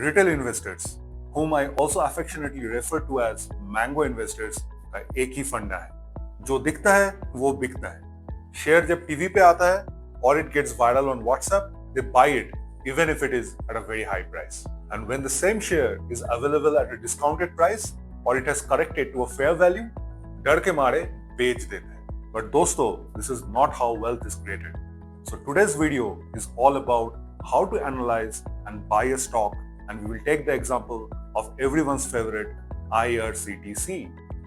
retail investors, whom I also affectionately refer to as mango investors, का एक ही फंडा है, जो दिखता है वो बिकता है। शेयर जब टीवी पे आता है और it gets viral on WhatsApp, they buy it even if it is at a very high price. And when the same share is available at a discounted price or it has corrected to a fair value, डर के मारे बेच देते हैं। But दोस्तों, this is not how wealth is created. So today's video is all about how to analyze and buy a stock, and we will take the example of everyone's favorite IRCTC.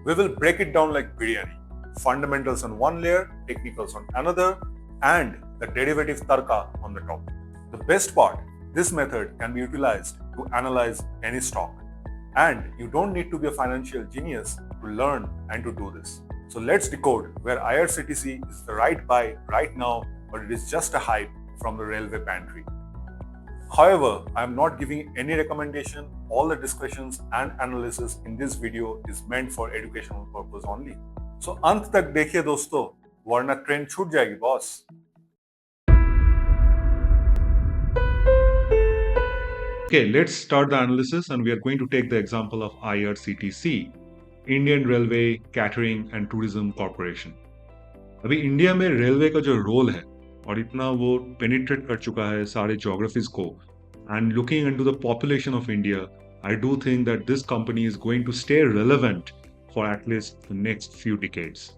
We will break it down like biryani. Fundamentals on one layer, technicals on another, and the derivative tarka on the top. The best part, this method can be utilized to analyze any stock. And you don't need to be a financial genius to learn and to do this. So let's decode where IRCTC is the right buy right now, but it is just a hype from the railway pantry. However, I am not giving any recommendation. All the discussions and analysis in this video is meant for educational purpose only. So अंत तक देखिए दोस्तों, वरना train छूट जाएगी boss. Okay, let's start the analysis and we are going to take the example of IRCTC, Indian Railway Catering and Tourism Corporation. अभी India में railway का जो रोल है और इतना वो पेनिट्रेट कर चुका है सारे जोग्राफीज को, and looking into the population of India, I do think that this company is going to stay relevant for at least the next few decades.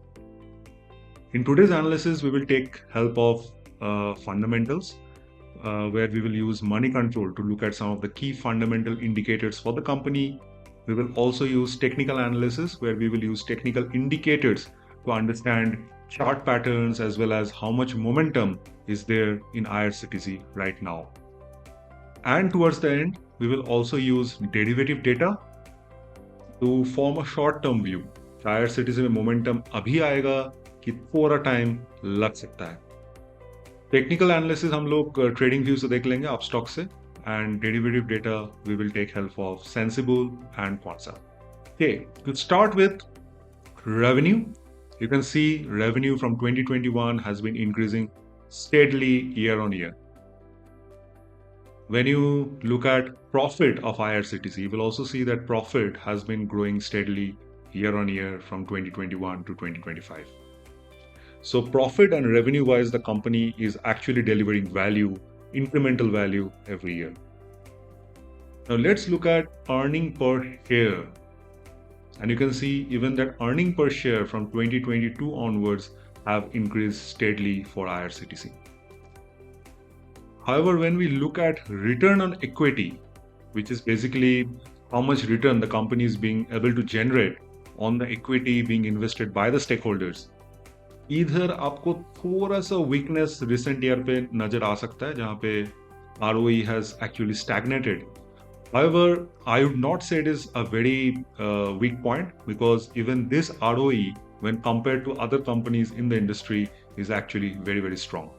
In today's analysis, we will take help of fundamentals, where we will use money control to look at some of the key fundamental indicators for the company. We will also use technical analysis, where we will use technical indicators to understand chart patterns as well as how much momentum is there in IRCTC right now. And towards the end, we will also use derivative data to form a short-term view. IRCTC में momentum अभी आएगा कि थोड़ा time लग सकता है. Technical analysis हम लोग ट्रेडिंग व्यू से देख लेंगे, आप स्टॉक से, and derivative data we will take help of sensible and Quantsapp. Okay, let's start with revenue. You can see revenue from 2021 has been increasing steadily year on year. When you look at profit of IRCTC, you will also see that profit has been growing steadily year on year from 2021 to 2025. So profit and revenue wise, the company is actually delivering value, incremental value every year. Now let's look at earning per share. And you can see even that earning per share from 2022 onwards have increased steadily for IRCTC. However, when we look at return on equity, which is basically how much return the company is being able to generate on the equity being invested by the stakeholders, इधर आपको थोड़ा सा weakness recent year पे नजर आ सकता है, जहां पे ROE has actually stagnated. However, I would not say it is a very weak point, because even this ROE, when compared to other companies in the industry, is actually very, very strong.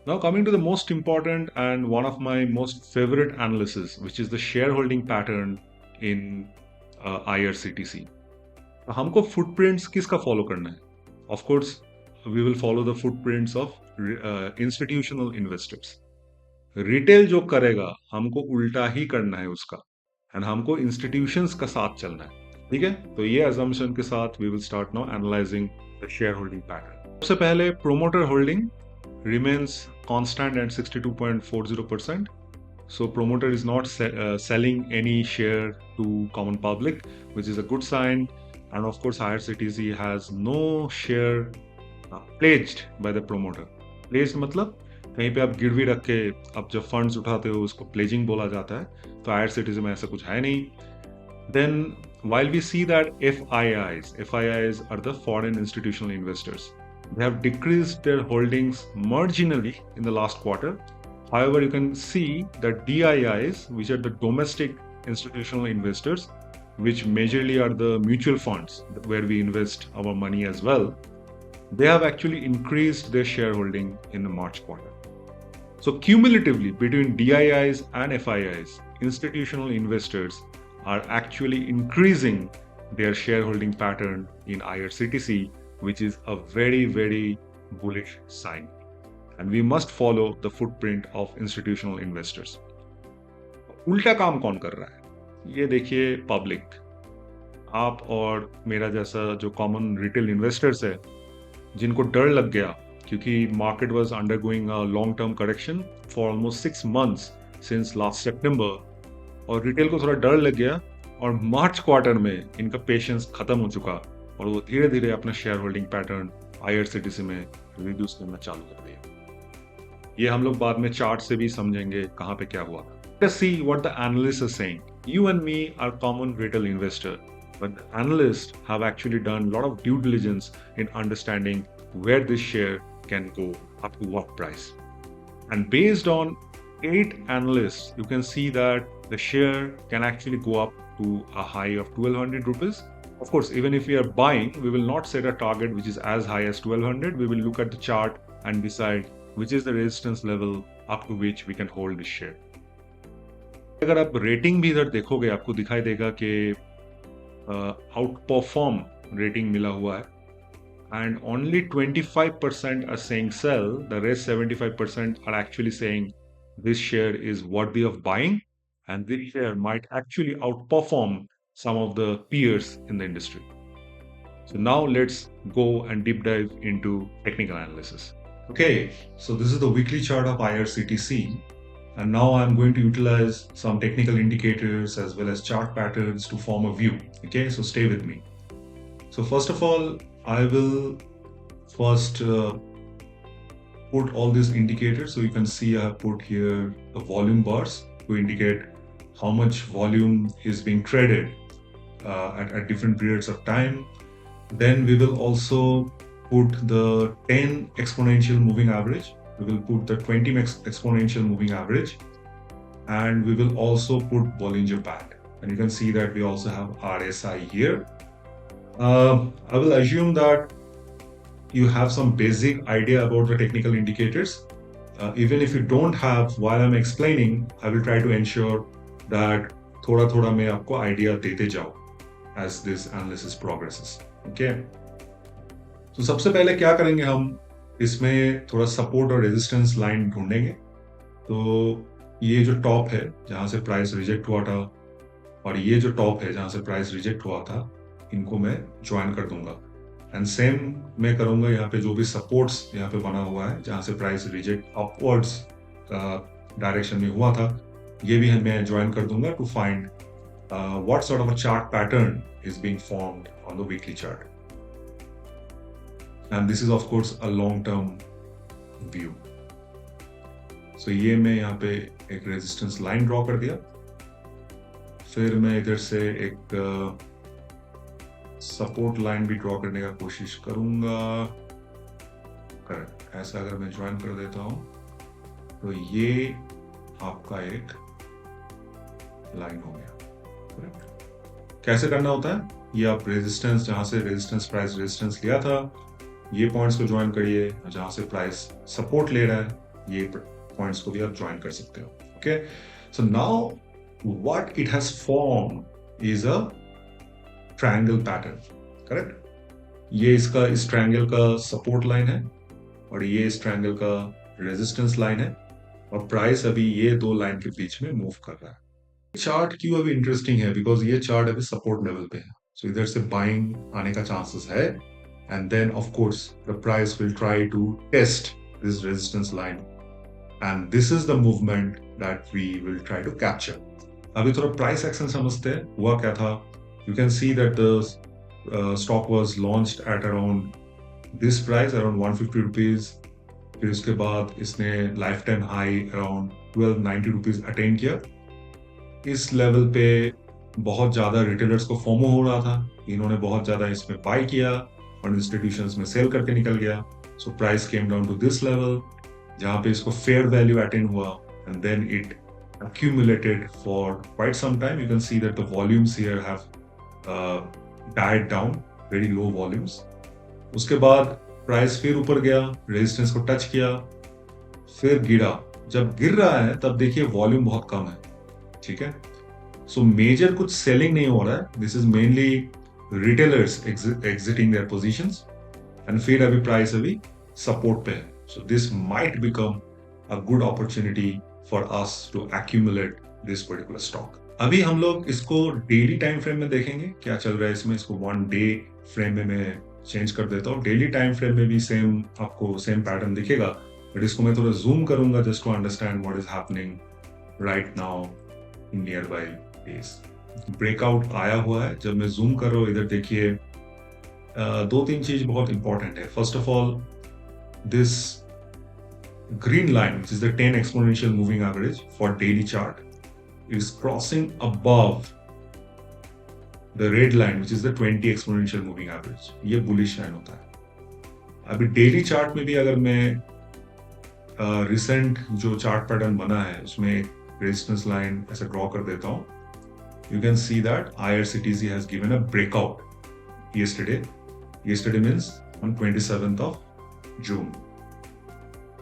Now coming to the most important and one of my most favorite analysis, which is the shareholding pattern in IRCTC. हमको footprints किसका follow करना है? Of course, we will follow the footprints of institutional investors. Retail जो करेगा हमको उल्टा ही करना है उसका, एंड हमको इंस्टीट्यूशंस का साथ चलना है. ठीक है, तो ये अजम्पशन के साथ we will start now analysing the shareholding pattern. सबसे पहले promoter holding remains constant at 62.40%. So promoter is not selling any share to common public, which is a good sign. And of course, IRCTC has no share pledged by the promoter. Pledged मतलब कहीं पे आप गिरवी रख के आप जब funds उठाते हो उसको प्लेजिंग बोला जाता है, तो IRCTC में ऐसा कुछ है नहीं. Then while we see that FIIs are the foreign institutional investors, they have decreased their holdings marginally in the last quarter. However, you can see that DIIs, which are the domestic institutional investors, which majorly are the mutual funds where we invest our money as well, they have actually increased their shareholding in the March quarter. So cumulatively between DIIs and FIIs, institutional investors are actually increasing their shareholding pattern in IRCTC, which is a very, very bullish sign. And we must follow the footprint of institutional investors. उल्टा काम कौन कर रहा है? ये देखिए public, आप और मेरा जैसा जो कॉमन रिटेल इन्वेस्टर्स है, जिनको डर लग गया क्योंकि market was undergoing a long term correction for almost 6 months since last सितंबर, और रिटेल को थोड़ा डर लग गया और मार्च क्वार्टर में इनका पेशेंस खत्म हो चुका और वो धीरे धीरे अपना शेयर होल्डिंग पैटर्न आईआरसीटीसी में रिड्यूस करना चालू कर दिया। ये हम लोग बाद में चार्ट से भी समझेंगे कहाँ पे क्या हुआ। Let's see what the analysts are saying. You and me are common retail investor, but the analysts have actually done a lot of due diligence in understanding where this share can go up to what price. And based on 8 analysts, you can see that the share can actually go up to a high of 1200 rupees. Of course, even if we are buying, we will not set a target which is as high as 1200. We will look at the chart and decide which is the resistance level up to which we can hold this share. अगर आप rating भी इधर देखोगे आपको दिखाई देगा कि out perform rating मिला हुआ है, and only 25% are saying sell, the rest 75% are actually saying this share is worthy of buying and this share might actually outperform some of the peers in the industry. So now let's go and deep dive into technical analysis. Okay, so this is the weekly chart of IRCTC, and now I'm going to utilize some technical indicators as well as chart patterns to form a view. Okay, so stay with me. So first of all, I will first put all these indicators. So you can see I have put here the volume bars to indicate how much volume is being traded at different periods of time. Then we will also put the 10 exponential moving average. We will put the 20 exponential moving average, and we will also put Bollinger Band. And you can see that we also have RSI here. I will assume that you have some basic idea about the technical indicators. Even if you don't have, while I'm explaining, I will try to ensure that थोड़ा थोड़ा मैं आपको idea देते जाऊँ as this analysis progresses. Okay. तो सबसे पहले क्या करेंगे हम इसमें थोड़ा सपोर्ट और रेजिस्टेंस लाइन ढूंढेंगे। तो ये जो टॉप है जहां से प्राइस रिजेक्ट हुआ था और ये जो टॉप है जहां से प्राइस रिजेक्ट हुआ था, इनको मैं ज्वाइन कर दूंगा। एंड सेम मैं करूंगा यहाँ पे जो भी सपोर्ट्स यहाँ पे बना हुआ है जहां से प्राइस रिजेक्ट अपवर्ड्स डायरेक्शन में हुआ था, ये भी मैं ज्वाइन कर दूंगा to find what sort of a chart pattern is being formed on the weekly chart. And this is of course a long term view. So ये मैं यहाँ पे एक रेजिस्टेंस लाइन ड्रॉ कर दिया, फिर मैं इधर से एक सपोर्ट लाइन भी ड्रॉ करने का कोशिश करूंगा। करेक्ट, ऐसा अगर मैं ज्वाइन कर देता हूं तो ये आपका एक लाइन हो गया। करेक्ट, कैसे करना होता है ये आप रेजिस्टेंस जहां से रेजिस्टेंस प्राइस रेजिस्टेंस लिया था ये पॉइंट्स को ज्वाइन करिए, जहां से प्राइस सपोर्ट ले रहा है ये पॉइंट्स को भी आप ज्वाइन कर सकते हो। Okay, so now what it has formed is a triangle pattern. Correct, ये इसका इस ट्रायंगल का सपोर्ट लाइन है और ये इस ट्रायंगल का रेजिस्टेंस लाइन है और प्राइस अभी ये दो लाइन के बीच में मूव कर रहा है। चार्ट क्यों अभी इंटरेस्टिंग है, बिकॉज ये चार्ट अभी सपोर्ट लेवल पे है, सो इधर से बाइंग आने का चांसेस है, and then of course the price will try to test this resistance line, and this is the movement that we will try to capture. अभी थोड़ा प्राइस एक्शन समझते हैं, हुआ क्या था। You can see that the stock was launched at around this price, around 150 rupees. फिर उसके बाद इसने life time high around 1290 rupees attain किया। इस लेवल पे बहुत ज्यादा रिटेलर्स को फोमो हो रहा था, इन्होंने बहुत ज्यादा इसमें बाय किया और इंस्टीट्यूशंस में सेल करके निकल गया। So price came down to this level जहां पे इसको फेयर वैल्यू अटेन हुआ, and then it accumulated for quite some time. You can see that the volumes here have died down, very low volumes. उसके बाद price फिर ऊपर गया, resistance को टच किया, फिर गिरा। जब गिर रहा है तब देखिए वॉल्यूम बहुत कम है, ठीक है। सो मेजर कुछ सेलिंग नहीं हो रहा है, this is mainly retailers exiting their positions, and फिर अभी प्राइस अभी सपोर्ट पे है। So this might become a good opportunity for us to accumulate this particular stock. अभी हम लोग इसको डेली टाइम फ्रेम में देखेंगे क्या चल रहा है इसमें। इसको 1 डे फ्रेम में मैं चेंज कर देता हूँ। डेली टाइम फ्रेम में भी सेम आपको सेम पैटर्न दिखेगा, बट इसको मैं थोड़ा जूम करूंगा just to understand what is happening right now in nearby days. Breakout आया हुआ है। जब मैं जूम कर रहा हूँ इधर देखिए, दो तीन चीज बहुत इंपॉर्टेंट है। First of all, this green line, which is the 10 exponential moving average for daily chart, is crossing above the red line, which is the 20 exponential moving average. ये bullish line होता है। अभी daily chart में भी अगर मैं recent जो chart pattern बना है उसमें एक resistance line ऐसे draw कर देता हूँ, you can see that IRCTC has given a breakout yesterday. Yesterday means on 27th of June.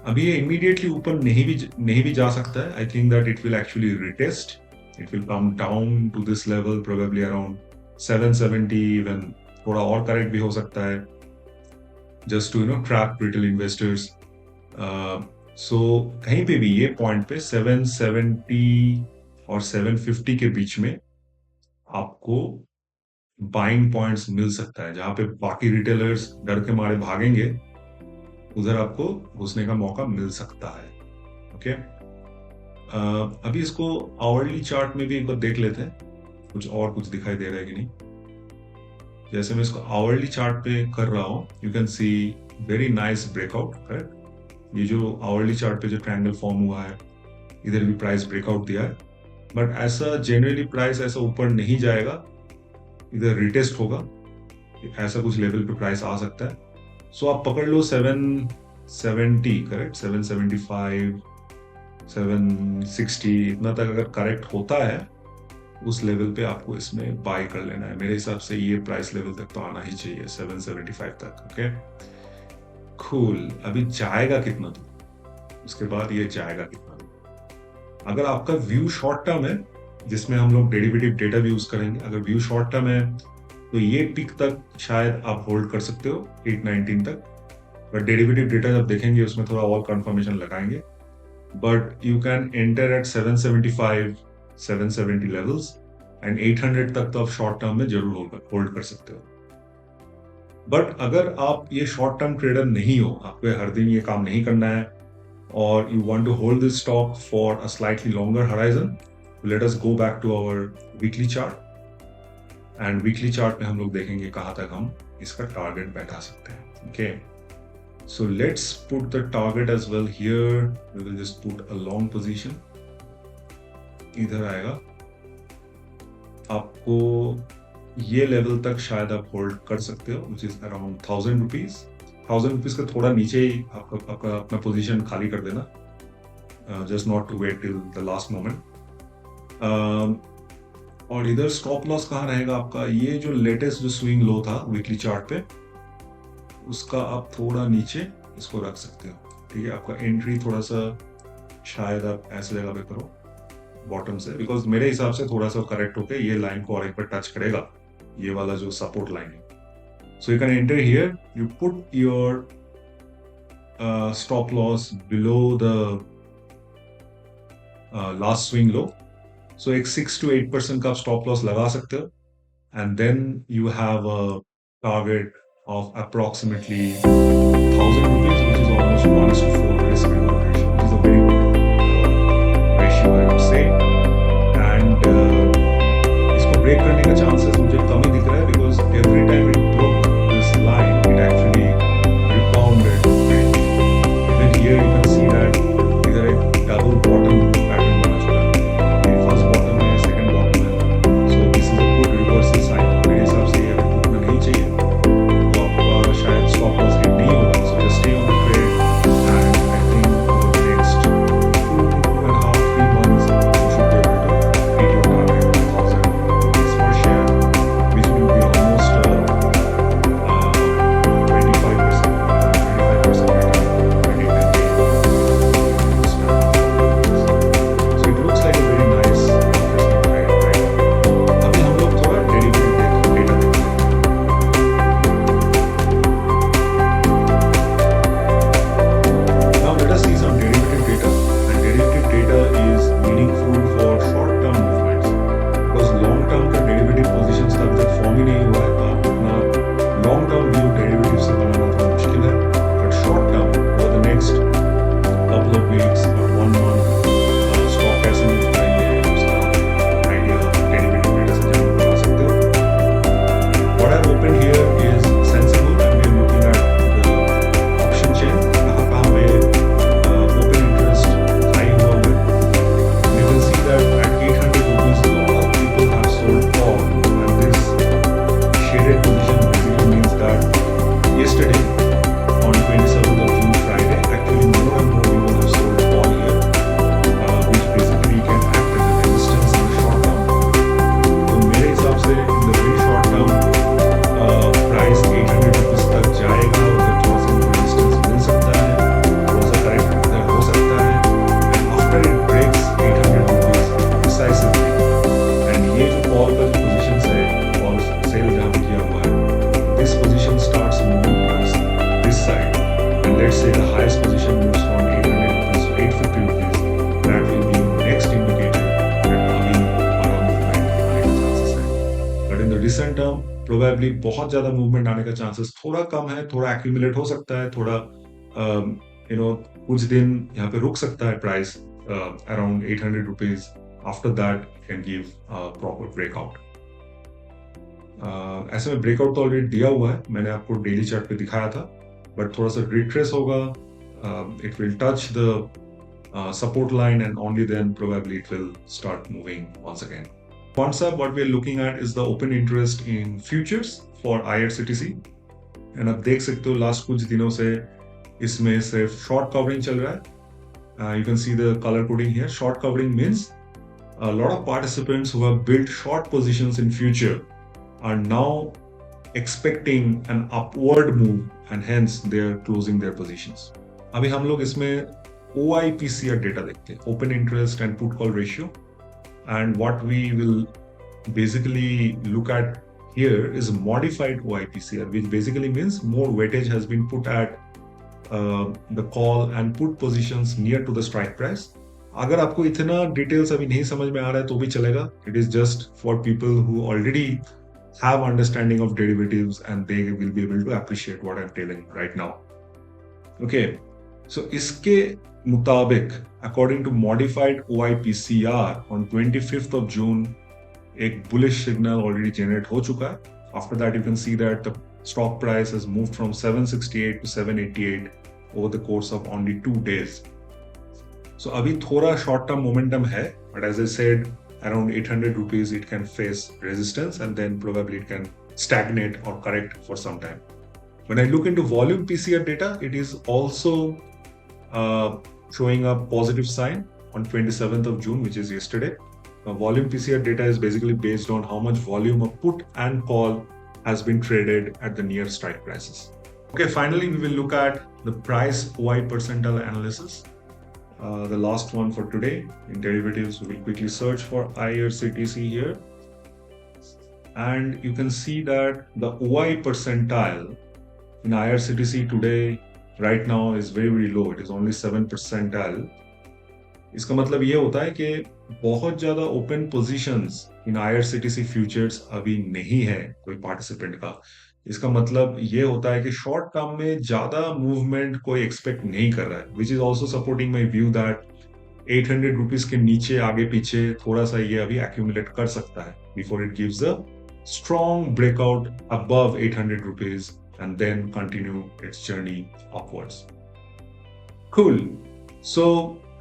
अभी ये इमीडिएटली ऊपर नहीं भी जा सकता है। I think that it will actually retest, it will come down to this level probably around 770, even थोड़ा और करेक्ट भी हो सकता है, just to trap retail investors. So कहीं पे भी ये पॉइंट पे 770 और 750 के बीच में आपको बाइंग पॉइंट्स मिल सकता है। जहां पे बाकी रिटेलर्स डर के मारे भागेंगे, उधर आपको घुसने का मौका मिल सकता है। ओके, अभी इसको आवरली चार्ट में भी एक बार देख लेते हैं, कुछ दिखाई दे रहा है कि नहीं। जैसे मैं इसको आवरली चार्ट पे कर रहा हूं, you can C very nice breakout. Correct, ये जो आवरली चार्ट पे जो ट्रायंगल फॉर्म हुआ है, इधर भी प्राइस ब्रेकआउट दिया है, बट ऐसा जनरली प्राइस ऐसा ऊपर नहीं जाएगा, इधर रिटेस्ट होगा, ऐसा कुछ लेवल पे प्राइस आ सकता है। सो आप पकड़ लो 770, करेक्ट, 775, 760 इतना तक अगर करेक्ट होता है, उस लेवल पे आपको इसमें बाय कर लेना है। मेरे हिसाब से ये प्राइस लेवल तक तो आना ही चाहिए, 775 तक। Okay, cool. अभी जाएगा कितना तो उसके बाद ये जाएगा कितना तो। अगर आपका व्यू शॉर्ट टर्म है, जिसमें हम लोग डेरिवेटिव डेटा भी यूज करेंगे, अगर व्यू शॉर्ट टर्म है तो ये पिक तक शायद आप होल्ड कर सकते हो 819 तक, बट डेरिवेटिव डेटा जब देखेंगे उसमें थोड़ा और कंफर्मेशन लगाएंगे। But you can enter eight 775, 770 levels and 800 तक तो आप शॉर्ट टर्म में जरूर होल्ड कर सकते हो। बट अगर आप ये शॉर्ट टर्म ट्रेडर नहीं हो, आपको हर दिन ये काम नहीं करना है, और you want to hold this stock for a slightly longer horizon, let us go back to our weekly chart. And weekly chart में हम लोग देखेंगे कहां तक हम इसका टारगेट बैठा सकते हैं। Okay, so let's put the target as well here. We will just put a long position. इधर आएगा, आपको ये लेवल तक शायद आप होल्ड कर सकते हो, which is around 1000 rupees. 1000 rupees का थोड़ा नीचे ही आपका अपना पोजीशन खाली कर देना, just not to wait till the last moment. और इधर स्टॉप लॉस कहाँ रहेगा आपका, ये जो लेटेस्ट जो स्विंग लो था वीकली चार्ट पे, उसका आप थोड़ा नीचे इसको रख सकते हो। ठीक है, आपका एंट्री थोड़ा सा शायद आप ऐसे जगह पे करो बॉटम से, बिकॉज मेरे हिसाब से थोड़ा सा करेक्ट होके ये लाइन को और एक बार टच करेगा, ये वाला जो सपोर्ट लाइन है। So you can enter here, you put your stop loss below the last swing low. So एक 6 to 8% का आप स्टॉप लॉस लगा सकते हो, and then you have a target of approximately 1000 rupees, which is almost 1:4 risk reward ratio, which is a very good ratio I would say. And इसको break करने का chances मुझे कम ही दिख रहा है, because every time it broke this line, it actually rebounded. Even here you can see that इधर एक double bottom pattern बना चुका है। फर्स्ट बॉटम है, सेकंड बॉटम है, so this is a good reversal sign. मेरे हिसाब से ये टूटना नहीं चाहिए, तो आपका शायद स्टॉप लॉस हिट नहीं होगा। So just stay on the trade, and I think for the next 2.5-3 months you should be able to hit your target 1000 rupees per share yesterday on 27th of June, Friday. Actually, more and more people have sold call here, which basically can act as a resistance in the short term. तो मेरे हिसाब से in the very short term, price 800 rupees तक जाएगा, उधर थोड़ा सा resistance मिल सकता है, थोड़ा सा करेक्ट उधर हो सकता है, and after it breaks 800 rupees decisively, and ये जो कॉल का जो पोजीशन है, कॉल सेल जहाँ पे किया हुआ है, this position starts moving towards this side, and let's say the highest position moves from 800 rupees to 850 rupees, that will be next indicator that अभी बड़ा movement आने का chances है. But in the recent term, probably बहुत ज़्यादा movement आने का chances थोड़ा कम है, थोड़ा accumulate हो सकता है, थोड़ा कुछ दिन यहाँ पे रुक सकता है price around 800 rupees. After that, can give a proper breakout. ऐसे में ब्रेकआउट तो ऑलरेडी दिया हुआ है, मैंने आपको डेली चार्ट पे दिखाया था, बट थोड़ा सा रिट्रेस होगा, it will touch the support line and only then probably it will start moving once again. Concept what we are looking at is the open interest in futures for IRCTC, and आप देख सकते हो last कुछ दिनों से इसमें सिर्फ short covering चल रहा है. You can see the colour coding here. Short covering means a lot of participants who have built short positions in future are now expecting an upward move and hence they are closing their positions. अभी हम लोग इसमें OIPCR data देखते हैं, Open Interest and Put Call Ratio, and what we will basically look at here is modified OIPCR, which basically means more weightage has been put at the call and put positions near to the strike price. अगर आपको इतना details अभी नहीं समझ में आ रहा है तो भी चलेगा. It is just for people who already have understanding of derivatives and they will be able to appreciate what I am telling right now. Okay, so इसके मुताबिक according to modified OIPCR on 25th of June एक bullish signal already generate हो चुका है. After that you can see that the stock price has moved from 768 to 788 over the course of only 2 days. So अभी थोड़ा short term momentum है, but as I said, around 800 rupees it can face resistance and then probably it can stagnate or correct for some time. When I look into volume PCR data, it is also showing a positive sign on 27th of June, which is yesterday. Volume PCR data is basically based on how much volume of put and call has been traded at the near strike prices. Okay, finally we will look at the price OI percentile analysis. The last one for today in derivatives, we will quickly search for IRCTC here, and you can see that the OI percentile in IRCTC today right now is very low. It is only 7 percentile. इसका मतलब ये होता है कि बहुत ज्यादा open positions इन IRCTC futures अभी नहीं है कोई पार्टिसिपेंट का. इसका मतलब ये होता है कि शॉर्ट टर्म में ज्यादा मूवमेंट कोई एक्सपेक्ट नहीं कर रहा है, which is also supporting my view that 800 rupees के नीचे आगे पीछे थोड़ा सा ये अभी एक्यूमुलेट कर सकता है before it gives a strong breakout above 800 rupees and then continue its journey upwards. Cool. So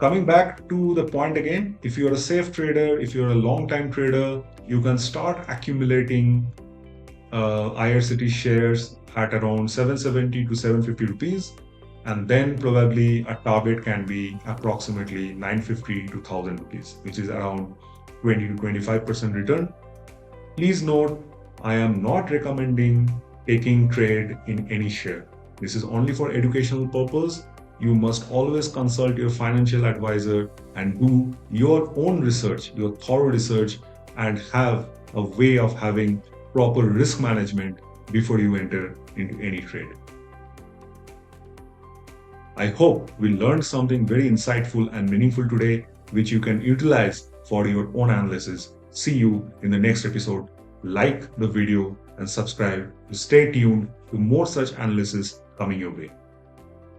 coming back to the point again, if you're a safe trader, if you're a long time trader, you can start accumulating IRCT shares at around 770 to 750 rupees, and then probably a target can be approximately 950 to 1000 rupees, which is around 20 to 25% return. Please note, I am not recommending taking trade in any share. This is only for educational purpose. You must always consult your financial advisor and do your own research, your thorough research, and have a way of having proper risk management before you enter into any trade. I hope we learned something very insightful and meaningful today, which you can utilize for your own analysis. See you in the next episode. Like the video and subscribe to stay tuned to more such analysis coming your way.